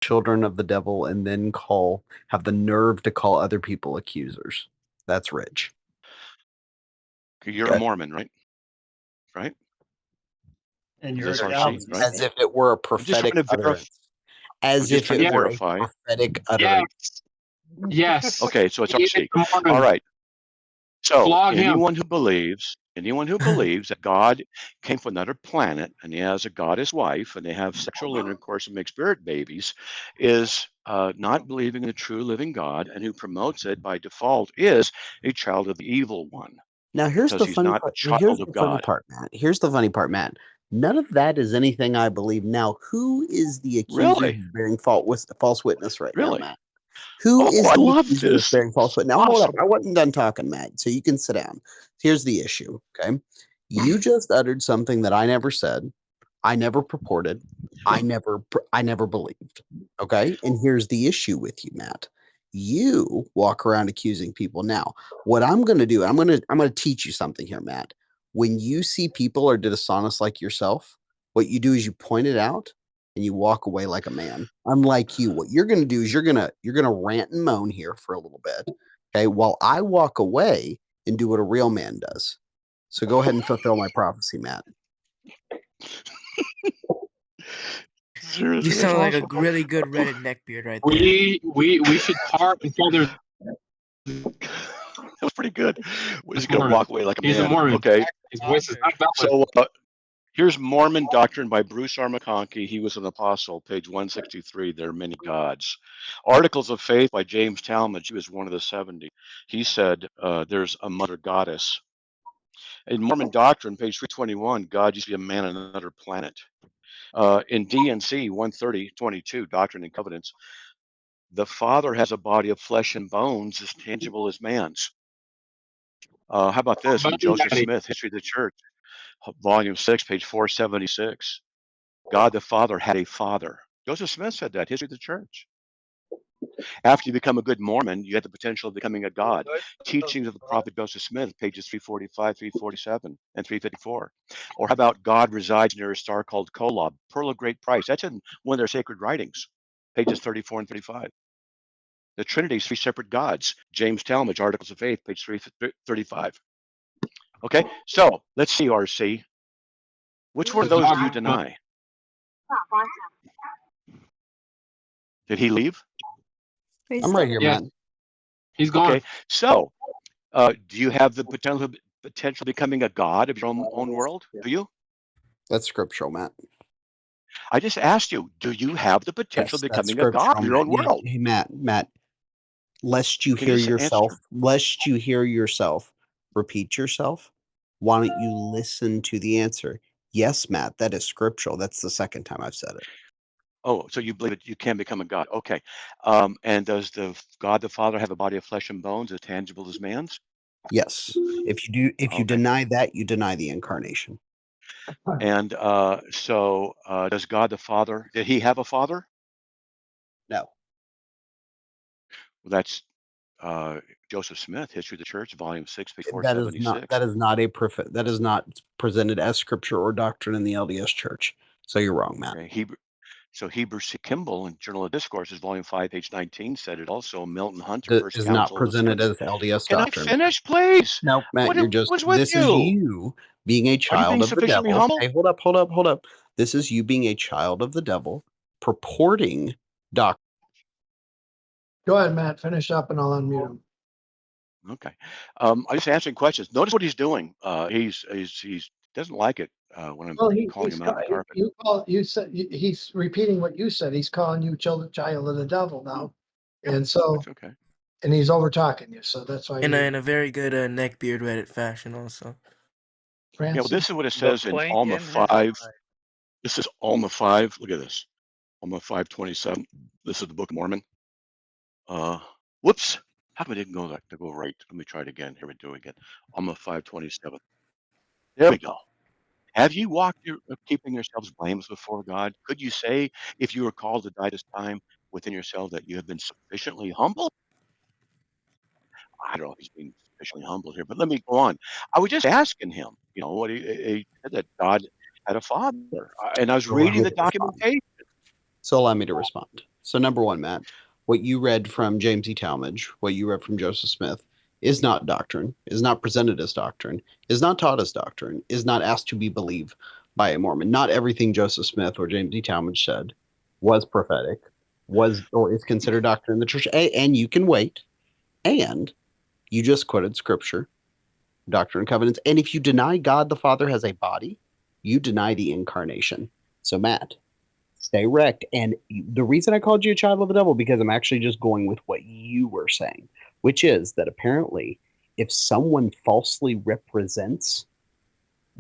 children of the devil and then have the nerve to call other people accusers. That's rich. You're a Mormon, right? Right? And Is you're this a our Calvinist. sheet, right? As if it were a I'm just trying prophetic to verify. utterance. As if it were a prophetic utterance. Yes. Okay, so it's our He is sheet. a Mormon. All right. So Flog him. anyone who believes that God came from another planet and he has a goddess wife and they have sexual intercourse and make spirit babies is not believing in the true living God, and who promotes it by default is a child of the evil one. Now here's because the he's funny not part. a child Here's of the funny God. part, Matt. Here's the funny part, Matt. None of that is anything I believe. Now, who is the accuser Really? who's bearing false witness right now, Really? Matt? Who is I the love accuser that's this. bearing false witness? Now, hold Awesome. up. I wasn't done talking, Matt, so you can sit down. Here's the issue, okay? You just uttered something that I never said, I never purported, I never believed, okay? And here's the issue with you, Matt. You walk around accusing people. Now, what I'm going to do, I'm going to teach you something here, Matt. When you see people are dishonest like yourself, what you do is you point it out and you walk away like a man. Unlike you, what you're going to do is you're going to rant and moan here for a little bit, okay? While I walk away and do what a real man does. So go ahead and fulfill my prophecy, Matt. Seriously, You sound like awesome. a really good Reddit neckbeard right there. We should part until there's. That was pretty good. We're just going to walk away like a man. He's a Mormon. Okay. His voice is not valid. So here's Mormon Doctrine by Bruce R. McConkie. He was an apostle, page 163. There are many gods. Articles of Faith by James Talmage. He was one of the 70. He said there's a mother goddess. In Mormon Doctrine, page 321, God used to be a man on another planet. In DNC 130:22, Doctrine and Covenants, the Father has a body of flesh and bones as tangible as man's. How about this? In Joseph Smith, History of the Church, Volume 6, page 476. God the Father had a father. Joseph Smith said that, History of the Church. After you become a good Mormon, you have the potential of becoming a God. Teachings of the prophet Joseph Smith, pages 345, 347, and 354. Or how about God resides near a star called Kolob, pearl of great price. That's in one of their sacred writings, pages 34 and 35. The Trinity is three separate gods. James Talmage, Articles of Faith, page 335. Okay, so let's see, RC. Which one of those do you deny? Did he leave? I'm right here, Matt. He's gone. Okay, so do you have the potential of becoming a god of your own world? Do you? That's scriptural, Matt. I just asked you, do you have the potential of becoming a god of your own world? Hey, Matt, lest you Can hear you yourself repeat yourself, why don't you listen to the answer? Yes, Matt, that is scriptural. That's the second time I've said it. Oh, so you believe that you can become a god. Okay. And does the God the Father have a body of flesh and bones as tangible as man's? Yes. If you deny that, you deny the incarnation. And so does God the Father, did he have a father? No. Well, that's Joseph Smith, History of the Church, Volume 6, page That is 476. that is not presented as scripture or doctrine in the LDS Church. So you're wrong, Matt. Okay. Heber C. Kimball in Journal of Discourses, Volume 5, page 19 said it also. Milton Hunter, That First is not Council of the presented Scots. as LDS Can I doctrine. finish, please? No, Matt, What was with this you? is you being a Are you child being of the sufficiently devil. humble? Hey, hold up. This is you being a child of the devil, purporting doctrine. Go ahead, Matt. Finish up and I'll unmute him. Okay. I'm just answering questions. Notice what he's doing. He's doesn't like it when I'm calling him out on the carpet. You said he's repeating what you said. He's calling you child of the devil now, and so That's okay. and he's over talking you. So that's why. In a very good neckbeard Reddit fashion, also. Yeah, well, this is what it says in Alma 5. This is Alma 5. Look at this. Alma 5:27. This is the Book of Mormon. Whoops. How come it didn't go right? Let me try it again. Here we do it again. Alma 5:27. There we go. Have you walked keeping yourselves blameless before God? Could you say, if you were called to die this time within yourself, that you have been sufficiently humble? I don't know if he's being sufficiently humble here, but let me go on. I was just asking him, what he said that God had a father, and I was reading the documentation. So allow me to respond. So number one, Matt, what you read from James E. Talmage, what you read from Joseph Smith, is not doctrine, is not presented as doctrine, is not taught as doctrine, is not asked to be believed by a Mormon. Not everything Joseph Smith or James E. Talmage said was prophetic, was or is considered doctrine in the church. And you can wait. And you just quoted scripture, Doctrine and Covenants. And if you deny God the Father has a body, you deny the incarnation. So Matt, stay wrecked. And the reason I called you a child of the devil, because I'm actually just going with what you were saying, which is that apparently if someone falsely represents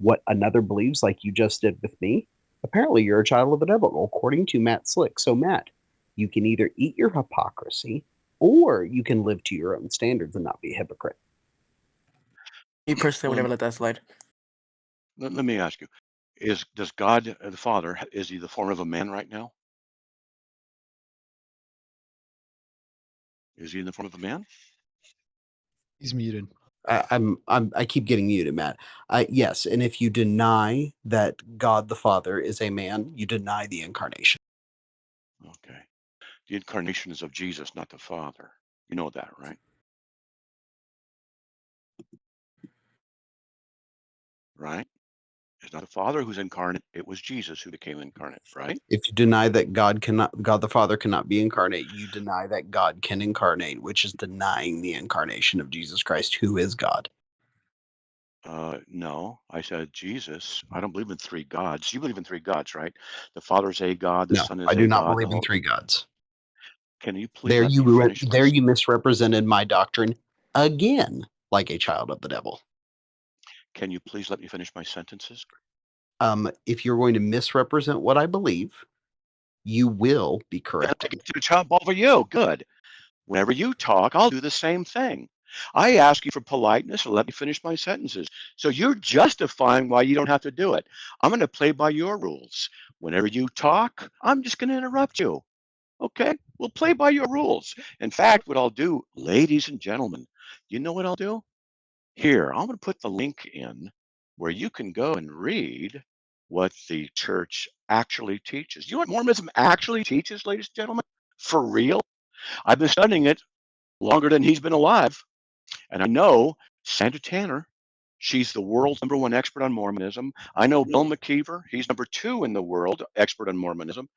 what another believes, like you just did with me, apparently you're a child of the devil, according to Matt Slick. So Matt, you can either eat your hypocrisy or you can live to your own standards and not be a hypocrite. Me personally would Well, never let that slide. let me ask you: does God the Father, is he the form of a man right now? Is he in the form of a man? He's muted. I keep getting muted, Matt. Yes, and if you deny that God the Father is a man, you deny the incarnation. Okay. The incarnation is of Jesus, not the Father. You know that, right? Right? It's not the Father who's incarnate. It was Jesus who became incarnate, right? If you deny that God the Father cannot be incarnate, you deny that God can incarnate, which is denying the incarnation of Jesus Christ, who is God. No, I said Jesus. I don't believe in three gods. You believe in three gods, right? The Father's a God, the No, Son I is do a not God, the believe in whole. three gods. Can you please let me finish my? There you misrepresented my doctrine again, like a child of the devil. Can you please let me finish my sentences? If you're going to misrepresent what I believe, you will be corrected. To chop over you. Good. Whenever you talk, I'll do the same thing. I ask you for politeness and let me finish my sentences. So you're justifying why you don't have to do it. I'm going to play by your rules. Whenever you talk, I'm just going to interrupt you. Okay? We'll play by your rules. In fact, what I'll do, ladies and gentlemen, you know what I'll do? Here, I'm going to put the link in where you can go and read what the church actually teaches. You know what Mormonism actually teaches, ladies and gentlemen? For real? I've been studying it longer than he's been alive. And I know Sandra Tanner, she's the world's #1 expert on Mormonism. I know Bill McKeever, he's #2 in the world expert on Mormonism.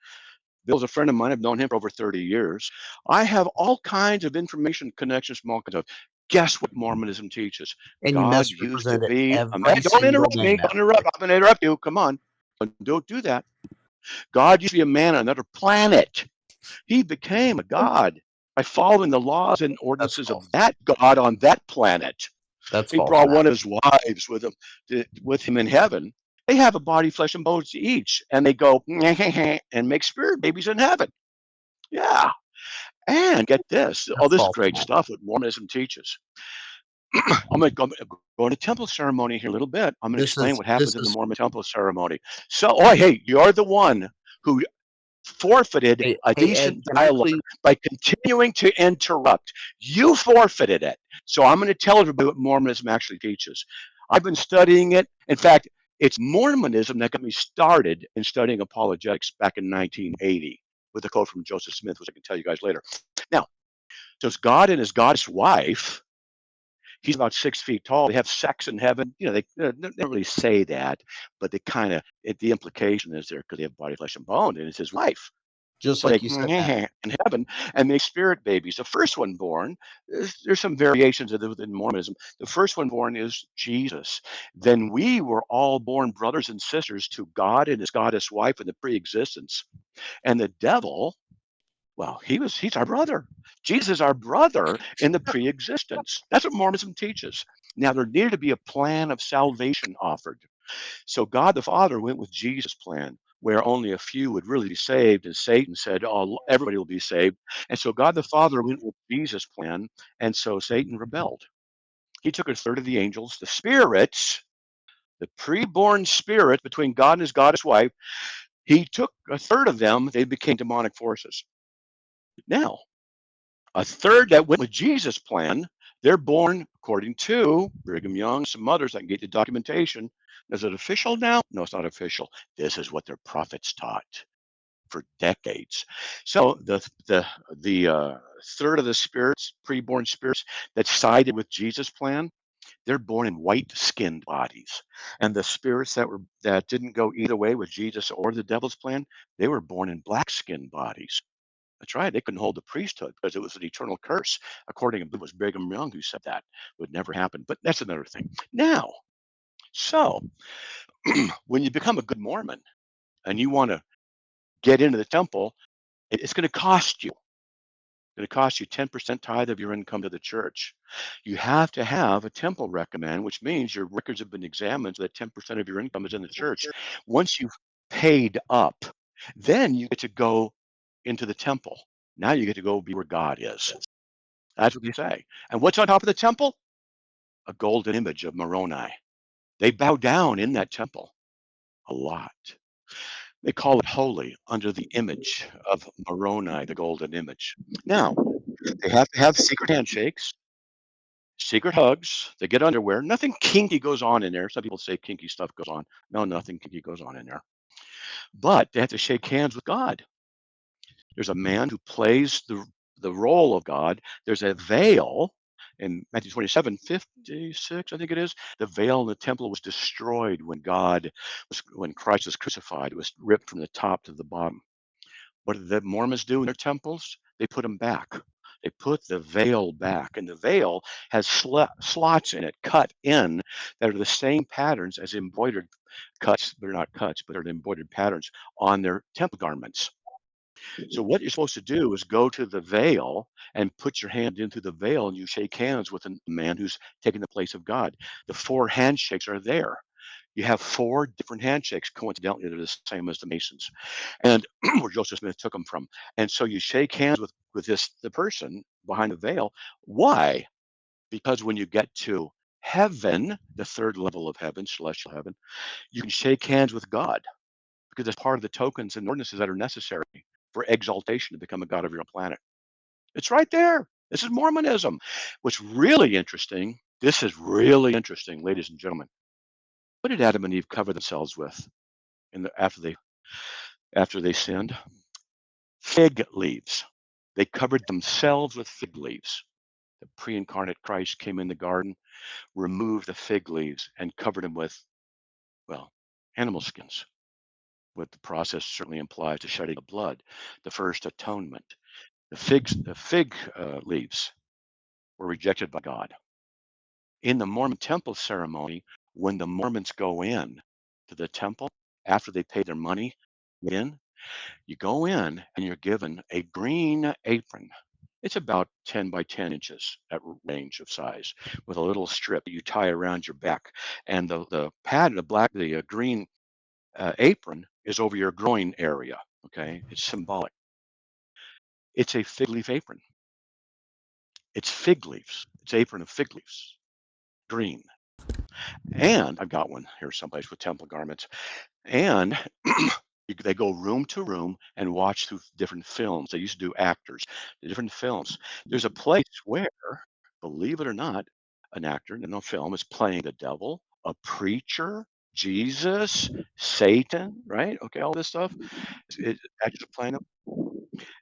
Bill's a friend of mine. I've known him for over 30 years. I have all kinds of information, connections from all kinds of. Guess what Mormonism teaches? And you God used to misrepresented be a man. every Don't single interrupt day, me. Matt. Don't interrupt. I'm going to interrupt you. Come on. Don't do that. God used to be a man on another planet. He became a God by following the laws and That's ordinances false. of that God on that planet. That's He false, brought Matt. one of his wives with him in heaven. They have a body, flesh, and bones each, and they go and make spirit babies in heaven. Yeah. And get this. Oh, That's this is false, great Matt. stuff what Mormonism teaches. I'm going to go into temple ceremony here a little bit. I'm going to explain what This happens in the is Mormon temple ceremony. So, oh, hey, you're the one who forfeited a hey Ed, decent can I dialogue please by continuing to interrupt. You forfeited it. So I'm going to tell everybody what Mormonism actually teaches. I've been studying it. In fact, it's Mormonism that got me started in studying apologetics back in 1980 with a quote from Joseph Smith, which I can tell you guys later. Now, does God and his goddess wife, he's about 6 feet tall. They have sex in heaven. You know, they don't really say that, but they kind of, the implication is there because they have body, flesh, and bone, and it's his wife. just So they like you said, Matt? in heaven and make spirit babies. The first one born, there's some variations of it within Mormonism. The first one born is Jesus. Then we were all born brothers and sisters to God and his goddess wife in the pre-existence. And the devil, well, he's our brother. Jesus is our brother in the pre-existence. That's what Mormonism teaches. Now there needed to be a plan of salvation offered. So God the Father went with Jesus' plan, where only a few would really be saved, and Satan said, "Oh, everybody will be saved." And so God the Father went with Jesus' plan, and so Satan rebelled. He took a third of the angels, the spirits, the pre-born spirits between God and his goddess wife. He took a third of them; they became demonic forces. Now, a third that went with Jesus' plan, they're born according to Brigham Young, some others. I can get the documentation. Is it official now? No, it's not official. This is what their prophets taught. for decades. So the third of the spirits, preborn spirits that sided with Jesus' plan, they're born in white-skinned bodies, and the spirits that didn't go either way with Jesus or the devil's plan, they were born in black-skinned bodies. That's right. They couldn't hold the priesthood because it was an eternal curse. According to it was Brigham Young who said that would never happen. But that's another thing. Now, so when you become a good Mormon and you want to get into the temple, it's going to cost you. It's going to cost you 10% tithe of your income to the church. You have to have a temple recommend, which means your records have been examined so that 10% of your income is in the church. Once you've paid up, then you get to go into the temple. Now you get to go be where God is. That's what they say. And what's on top of the temple? A golden image of Moroni. They bow down in that temple a lot. They call it holy under the image of Moroni, the golden image. Now, they have to have secret handshakes, secret hugs. They get underwear. Nothing kinky goes on in there. Some people say kinky stuff goes on. No, nothing kinky goes on in there. But they have to shake hands with God. There's a man who plays the role of God. There's a veil in Matthew 27:56, I think it is. The veil in the temple was destroyed when Christ was crucified. It was ripped from the top to the bottom. What did the Mormons do in their temples? They put them back. They put the veil back, and the veil has slots in it, cut in, that are the same patterns as embroidered cuts. They're not cuts, but they're embroidered patterns on their temple garments. So what you're supposed to do is go to the veil and put your hand into the veil, and you shake hands with a man who's taking the place of God. The four handshakes are there. You have four different handshakes. Coincidentally, they're the same as the Masons, and where Joseph Smith took them from. And so you shake hands with the person behind the veil. Why? Because when you get to heaven, the third level of heaven, celestial heaven, you can shake hands with God because it's part of the tokens and ordinances that are necessary for exaltation to become a god of your own planet. It's right there. This is Mormonism. What's really interesting, this is really interesting, ladies and gentlemen. What did Adam and Eve cover themselves with after they sinned? Fig leaves. They covered themselves with fig leaves. The pre-incarnate Christ came in the garden, removed the fig leaves, and covered them with, well, animal skins. What the process certainly implies the shedding of blood, the first atonement. The fig leaves were rejected by God. In the Mormon temple ceremony, when the Mormons go in to the temple after they pay their money, you go in and you're given a green apron. It's about 10 by 10 inches at range of size, with a little strip that you tie around your back. And the pad, the green apron is over your groin area. Okay, it's symbolic. It's a fig leaf apron. It's fig leaves. It's apron of fig leaves, green. And I've got one here someplace with temple garments. And they go room to room and watch through different films. They used to do actors, the different films. There's a place where, believe it or not, an actor in a film is playing the devil, a preacher, Jesus, Satan, right? Okay, all this stuff. Actors are playing them.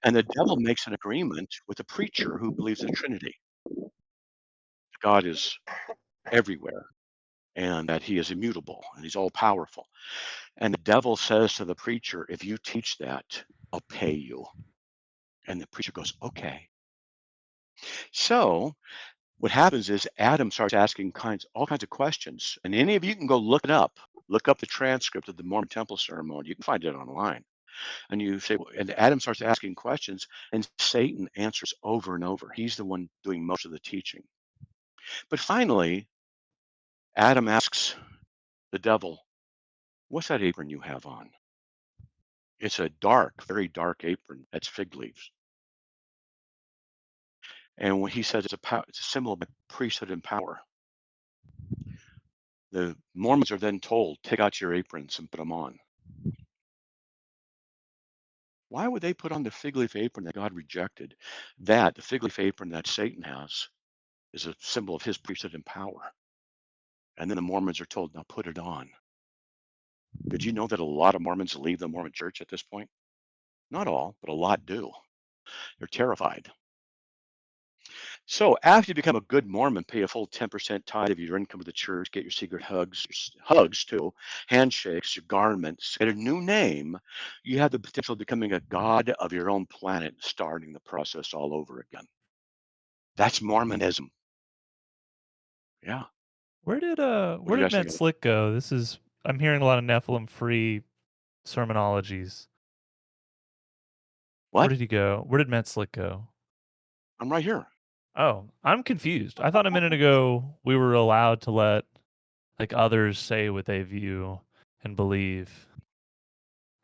And the devil makes an agreement with the preacher who believes in the Trinity. God is everywhere and that he is immutable and he's all powerful. And the devil says to the preacher, if you teach that, I'll pay you. And the preacher goes, okay. So what happens is Adam starts asking all kinds of questions. And any of you can go look it up. Look up the transcript of the Mormon temple ceremony. You can find it online. And you say, and Adam starts asking questions, and Satan answers over and over. He's the one doing most of the teaching. But finally, Adam asks the devil, what's that apron you have on? It's a dark, very dark apron. That's fig leaves. And when he says it's a symbol of priesthood and power, the Mormons are then told, take out your aprons and put them on. Why would they put on the fig leaf apron that God rejected? The fig leaf apron that Satan has, is a symbol of his priesthood and power. And then the Mormons are told, now put it on. Did you know that a lot of Mormons leave the Mormon church at this point? Not all, but a lot do. They're terrified. So after you become a good Mormon, pay a full 10% tithe of your income to the church, get your secret hugs too, handshakes, your garments, get a new name, you have the potential of becoming a god of your own planet, starting the process all over again. That's Mormonism. Yeah. Where did What do you guys Matt think of it? Slick go? I'm hearing a lot of Nephilim free sermonologies. Where What? did he go? Where did Matt Slick go? I'm right here. Oh, I'm confused. I thought a minute ago we were allowed to let like others say what they view and believe,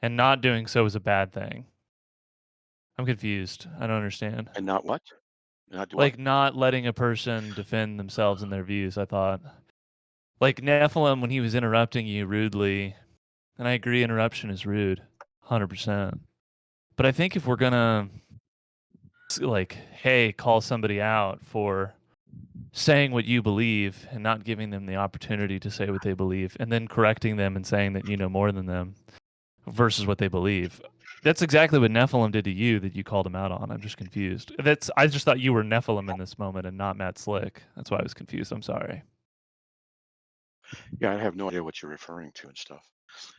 and not doing so is a bad thing. I'm confused. I don't understand. And not what? Not do what? Like not letting a person defend themselves and their views. I thought, like Nephilim when he was interrupting you rudely, and I agree, interruption is rude, 100%. But I think if we're gonna like, hey, call somebody out for saying what you believe and not giving them the opportunity to say what they believe, and then correcting them and saying that you know more than them versus what they believe. That's exactly what Nephilim did to you that you called him out on. I'm just confused. I just thought you were Nephilim in this moment and not Matt Slick. That's why I was confused. I'm sorry. Yeah, I have no idea what you're referring to and stuff.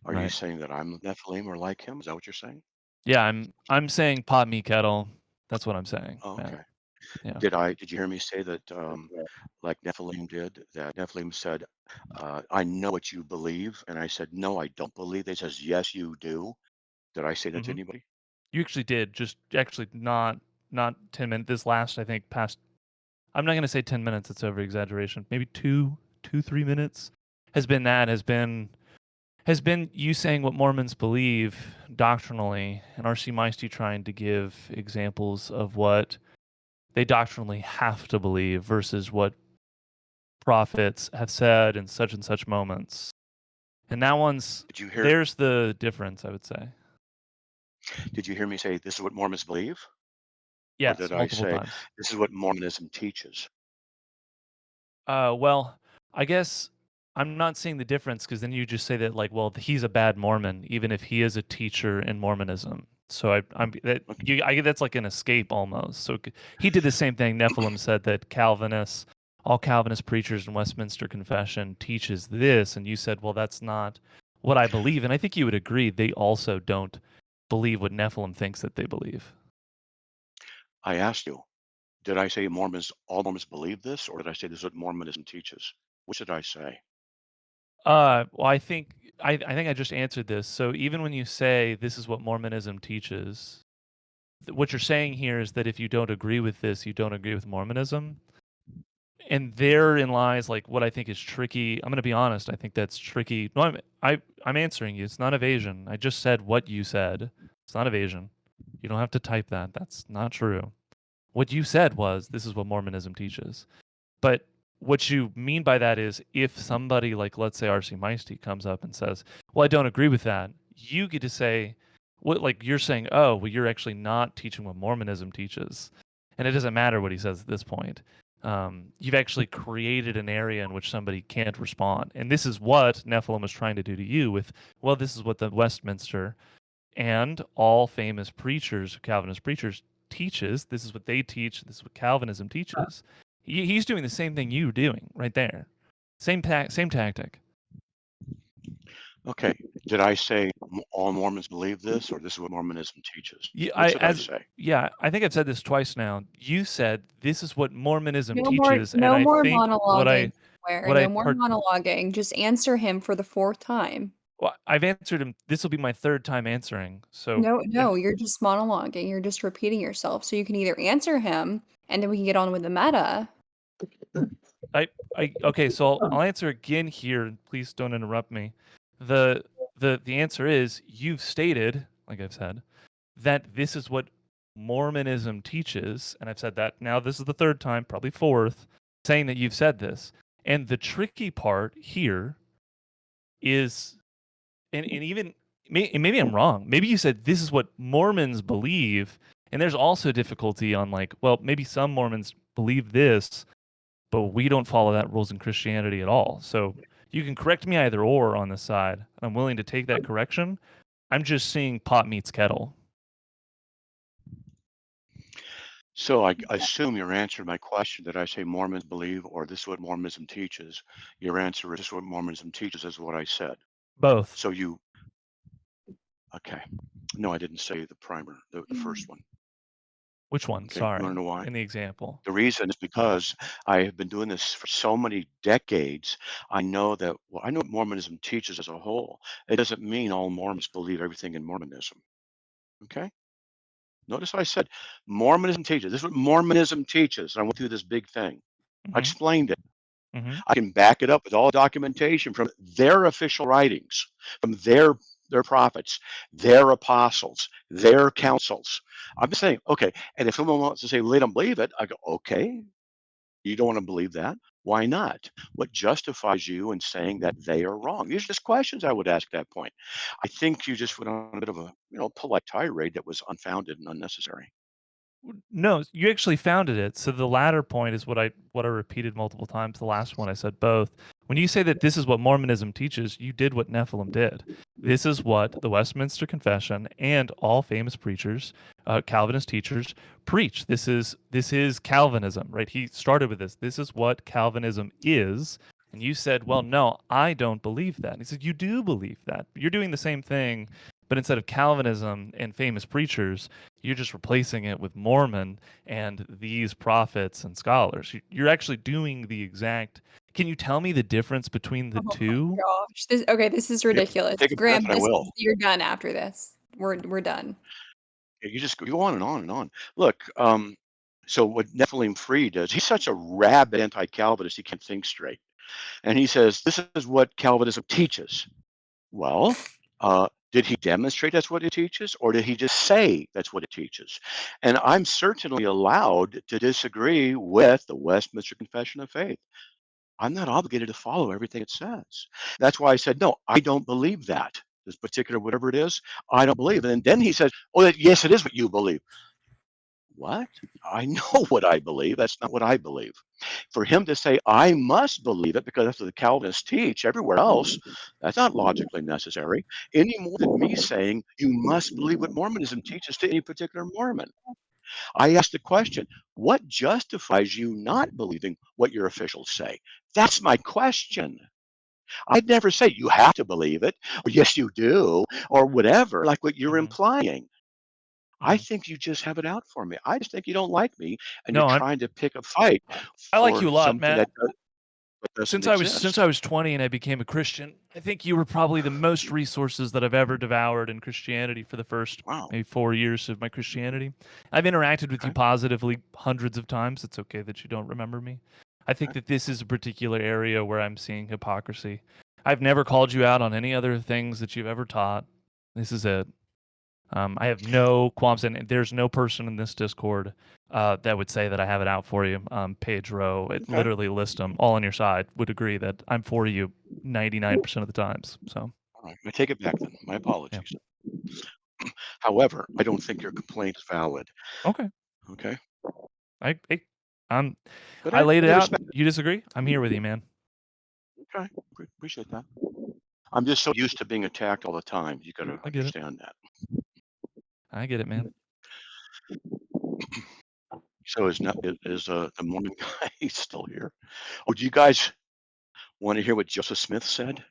Are you Right. saying that I'm Nephilim or like him? Is that what you're saying? Yeah, I'm saying pot me kettle. That's what I'm saying, Oh, Matt. okay. Yeah. Did you hear me say that like Nephilim did, that Nephilim said, I know what you believe, and I said, no, I don't believe. They says, yes, you do. Did I say that to hmm anybody? You actually did. Just actually not 10 minutes. This last I think past. I'm not gonna say 10 minutes. It's over exaggeration. Maybe 3 minutes has been you saying what Mormons believe doctrinally, and R.C. Meisty trying to give examples of what they doctrinally have to believe versus what prophets have said in such and such moments. And that one's Did you hear? there's the difference, I would say. Did you hear me say this is what Mormons believe, or Yes, did I multiple say times. this is what Mormonism teaches? Well, I guess I'm not seeing the difference because then you just say that like, well, he's a bad Mormon, even if he is a teacher in Mormonism. So I'm that Okay. you I get that's like an escape almost. So he did the same thing. Nephilim said that all Calvinist preachers in Westminster Confession teaches this, and you said, well, that's not what I believe, and I think you would agree they also don't believe what Nephilim thinks that they believe. I asked you, did I say all Mormons believe this, or did I say this is what Mormonism teaches? Which did I say? Well, I think I just answered this. So even when you say this is what Mormonism teaches, what you're saying here is that if you don't agree with this, you don't agree with Mormonism. And therein lies like what I think is tricky. I'm going to be honest. I think that's tricky. No, I'm answering you. It's not evasion. I just said what you said. It's not evasion. You don't have to type that. That's not true. What you said was this is what Mormonism teaches. But what you mean by that is if somebody like let's say R.C. Meisty comes up and says, "Well, I don't agree with that," you get to say, "What?" Like you're saying, "Oh, well, you're actually not teaching what Mormonism teaches," and it doesn't matter what he says at this point. You've actually created an area in which somebody can't respond, and this is what Nephilim is trying to do to you. With well, this is what the Westminster and all famous preachers, Calvinist preachers, teaches. This is what they teach. This is what Calvinism teaches. He's doing the same thing you're doing right there. Same tactic. Okay. Did I say all Mormons believe this, or this is what Mormonism teaches? Yeah, Which did I say? I think I've said this twice now. You said this is what Mormonism No more, teaches, and no I more think monologuing. Where what I no more monologuing. Just answer him for the fourth time. well, I've answered him. This will be my third time answering. So No, and no, you're just monologuing. You're just repeating yourself. So you can either answer him, and then we can get on with the meta. I okay, so I'll answer again here, and please don't interrupt me. The the answer is you've stated, like I've said, that this is what Mormonism teaches, and I've said that now this is the third time, probably fourth, saying that you've said this. And the tricky part here is and even and maybe I'm wrong. Maybe you said this is what Mormons believe, and there's also difficulty on like, well, maybe some Mormons believe this, but we don't follow that rules in Christianity at all. So you can correct me either or on this side. I'm willing to take that correction. I'm just seeing pot meets kettle. So I assume your answer to my question, did I say Mormons believe or this is what Mormonism teaches? Your answer is this is what Mormonism teaches is what I said. Both. So you, okay. No, I didn't say the primer, the first one. Which one? Okay. You want Sorry. to know why? In the example. The reason is because I have been doing this for so many decades. I know that, well, I know what Mormonism teaches as a whole. It doesn't mean all Mormons believe everything in Mormonism. Okay. Notice what I said. Mormonism teaches. This is what Mormonism teaches. And I went through this big thing. I Mm-hmm. explained it. Mm-hmm. I can back it up with all documentation from their official writings, from their prophets, their apostles, their councils. I'm just saying, okay. And if someone wants to say, well, they don't believe it, I go, okay, you don't want to believe that? Why not? What justifies you in saying that they are wrong? These are just questions I would ask at that point. I think you just went on a bit of a polite tirade that was unfounded and unnecessary. No, you actually founded it. So the latter point is what I repeated multiple times. The last one I said both. When you say that this is what Mormonism teaches, you did what Nephilim did. This is what the Westminster Confession and all famous preachers, Calvinist teachers, preach. This is Calvinism, right? He started with this. This is what Calvinism is. And you said, well, no, I don't believe that. And he said, you do believe that. You're doing the same thing, but instead of Calvinism and famous preachers, you're just replacing it with Mormon and these prophets and scholars. You're actually doing the exact. Can you tell me the difference between the Oh my two? gosh. This is Yep. ridiculous. Take a breath, Graham, and I this will. is you're done after this. We're done. You just go on and on and on. Look, so what Nephilim Free does, he's such a rabid anti-Calvinist, he can't think straight. And he says, this is what Calvinism teaches. Well, did he demonstrate that's what it teaches, or did he just say that's what it teaches? And I'm certainly allowed to disagree with the Westminster Confession of Faith. I'm not obligated to follow everything it says. That's why I said, no, I don't believe that. This particular, whatever it is, I don't believe. And then he says, oh, yes, it is what you believe. What? I know what I believe. That's not what I believe. For him to say, I must believe it because that's what the Calvinists teach everywhere else, that's not logically necessary, any more than me saying you must believe what Mormonism teaches to any particular Mormon. I asked the question, what justifies you not believing what your officials say? That's my question. I'd never say you have to believe it, or yes, you do, or whatever, like what you're Mm-hmm. implying. I Mm-hmm. think you just have it out for me. I just think you don't like me and you're No, trying to pick a fight I like you for a lot, something Matt. that doesn't Since I exist. was 20 and I became a Christian, I think you were probably the most resources that I've ever devoured in Christianity for the first Wow. maybe 4 years of my Christianity. I've interacted with you Okay. positively hundreds of times. It's okay that you don't remember me. I think Okay. that this is a particular area where I'm seeing hypocrisy. I've never called you out on any other things that you've ever taught. This is it. I have no qualms, and there's no person in this Discord that would say that I have it out for you. Page row, it Okay. literally lists them all on your side. Would agree that I'm for you 99% of the times. So All right. I take it back then. My yeah, apologies. However, I don't think your complaint is valid. okay. Okay. I I'm But I I laid it out. respect You disagree? I'm here with you, man. it. Okay. Appreciate that. I'm just so used to being attacked all the time. You got to I get it. understand that. I get it, man. So is the Mormon guy still here? Oh, do you guys want to hear what Joseph Smith said?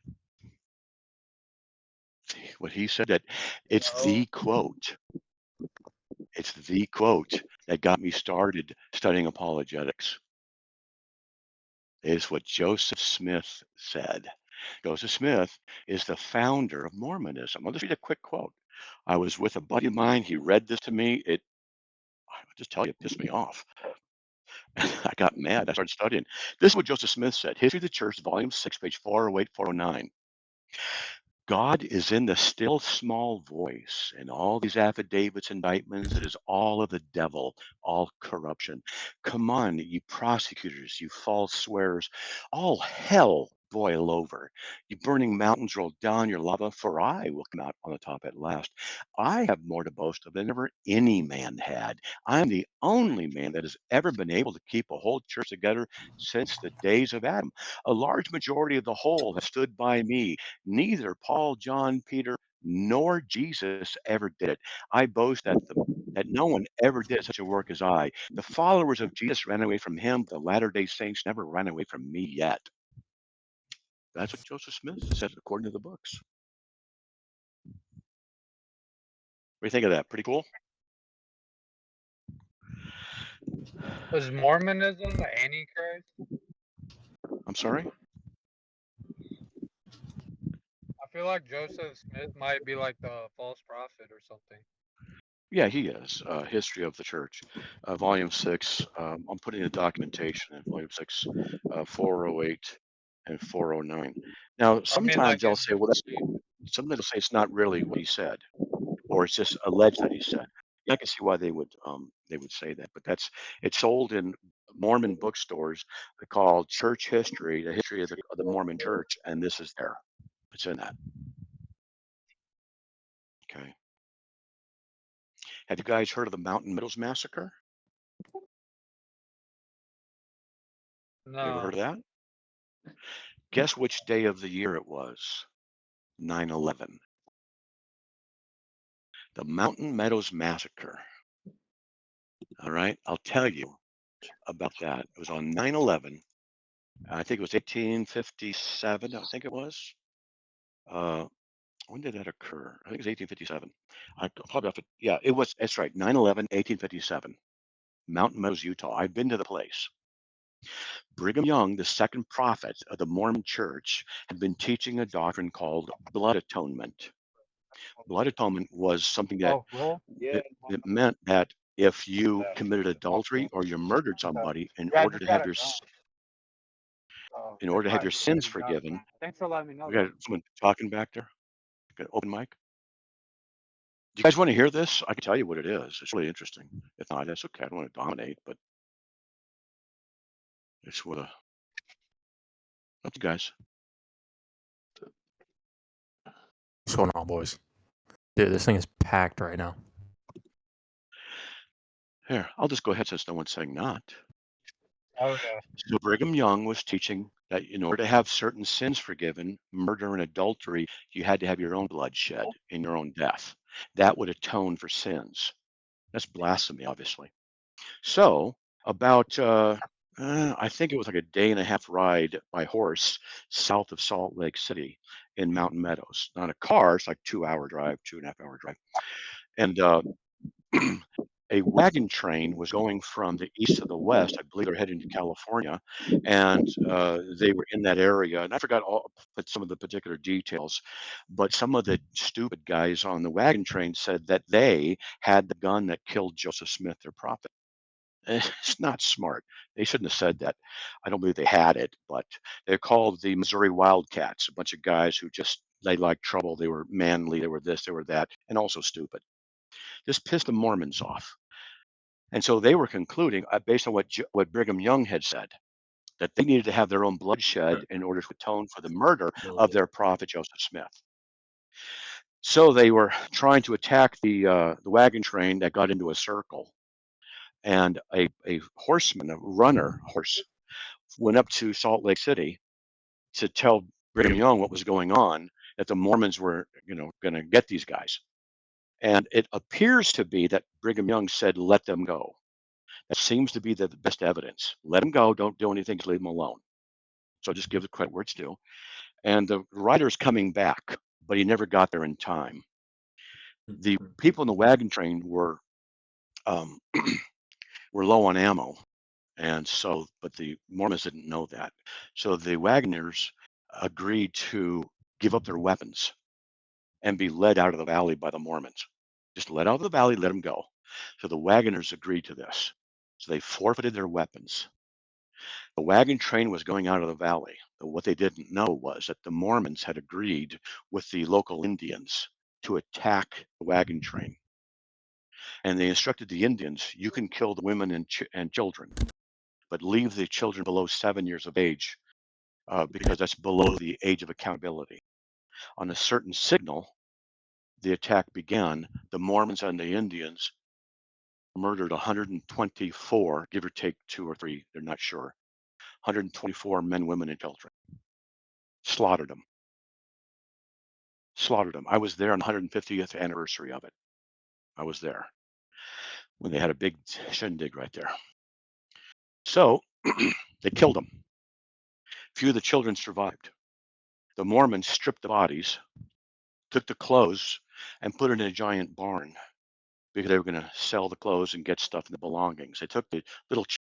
What he said that it's the quote. It's the quote that got me started studying apologetics. Is what Joseph Smith said. Joseph Smith is the founder of Mormonism. I'll just read a quick quote. I was with a buddy of mine. He read this to me. I'll just tell you, it pissed me off. I got mad. I started studying. This is what Joseph Smith said. History of the Church, Volume 6, page 408, 409. God is in the still small voice, and all these affidavits, indictments, it is all of the devil, all corruption. Come on, you prosecutors, you false swearers, all hell boil over. You burning mountains roll down your lava, for I will come out on the top at last. I have more to boast of than ever any man had. I'm the only man that has ever been able to keep a whole church together since the days of Adam. A large majority of the whole have stood by me. Neither Paul, John, Peter, nor Jesus ever did it. I boast that that no one ever did such a work as I. The followers of Jesus ran away from him. The Latter-day Saints never ran away from me yet. That's what Joseph Smith says according to the books. What do you think of that? Pretty cool? Was Mormonism the Antichrist? I'm sorry? I feel like Joseph Smith might be like the false prophet or something. Yeah, he is. History of the Church, Volume 6. I'm putting the documentation in Volume 6, 408 and 409. Now, I mean, like sometimes they'll say, well, sometimes they'll say it's not really what he said, or it's just alleged that he said. Yeah, I can see why they would say that, but it's sold in Mormon bookstores called Church History, the history of the Mormon Church, and this is there. It's in that. Okay. Have you guys heard of the Mountain Meadows Massacre? You ever heard no. of that? Guess which day of the year it was? 9/11. The Mountain Meadows Massacre. All right, I'll tell you about that. It was on 9/11. I think it was 1857. I think it was. When did that occur? I think it was 1857. I probably have to. Yeah, it was. That's right. 9/11, 1857. Mountain Meadows, Utah. I've been to the place. Brigham Young, the second prophet of the Mormon Church, had been teaching a doctrine called blood atonement. Blood atonement was something that Oh, roll? it meant that if you committed adultery or you murdered somebody, in Yeah, I order just to got have it your done. So in it's order to have not your just sins getting done. forgiven, Thanks for letting me know, we though. got someone talking back there. Got open mic. Do you guys want to hear this? I can tell you what it is. It's really interesting. If not, that's okay. I don't want to dominate, but it's what up to you guys. What's going on, boys? Dude, this thing is packed right now. Here, I'll just go ahead since no one's saying not. Okay. So Brigham Young was teaching that in order to have certain sins forgiven, murder and adultery, you had to have your own blood shed in your own death. That would atone for sins. That's blasphemy, obviously. So about I think it was like a day and a half ride by horse south of Salt Lake City in Mountain Meadows. Not a car, it's like 2 hour drive, 2.5 hour drive. And a wagon train was going from the east to the west. I believe they're heading to California, and they were in that area. And I forgot but some of the particular details, but some of the stupid guys on the wagon train said that they had the gun that killed Joseph Smith, their prophet. It's not smart. They shouldn't have said that. I don't believe they had it, but they're called the Missouri Wildcats, a bunch of guys who just they liked trouble. They were manly. They were this. They were that, and also stupid. This pissed the Mormons off. And so they were concluding, based on what Brigham Young had said, that they needed to have their own bloodshed in order to atone for the murder of their prophet Joseph Smith. So they were trying to attack the wagon train that got into a circle, and a horseman, a runner horse, went up to Salt Lake City to tell Brigham Young what was going on, that the Mormons were, going to get these guys. And it appears to be that Brigham Young said, "Let them go." That seems to be the best evidence. Let them go. Don't do anything. Just leave them alone. So just give the credit where it's due. And the rider's coming back, but he never got there in time. The people in the wagon train um, were low on ammo, and so, but the Mormons didn't know that. So the wagoners agreed to give up their weapons and be led out of the valley by the Mormons. Just let out of the valley, let them go. So the wagoners agreed to this. So they forfeited their weapons. The wagon train was going out of the valley. But what they didn't know was that the Mormons had agreed with the local Indians to attack the wagon train. And they instructed the Indians, you can kill the women and children, but leave the children below 7 years of age because that's below the age of accountability. On a certain signal, the attack began. The Mormons and the Indians murdered 124, give or take 2 or 3, they're not sure. 124 men, women, and children. Slaughtered them. I was there on the 150th anniversary of it. I was there. when they had a big shindig right there. So they killed them. Few of the children survived. The Mormons stripped the bodies, took the clothes, and put it in a giant barn because they were going to sell the clothes and get stuff and the belongings. They took the little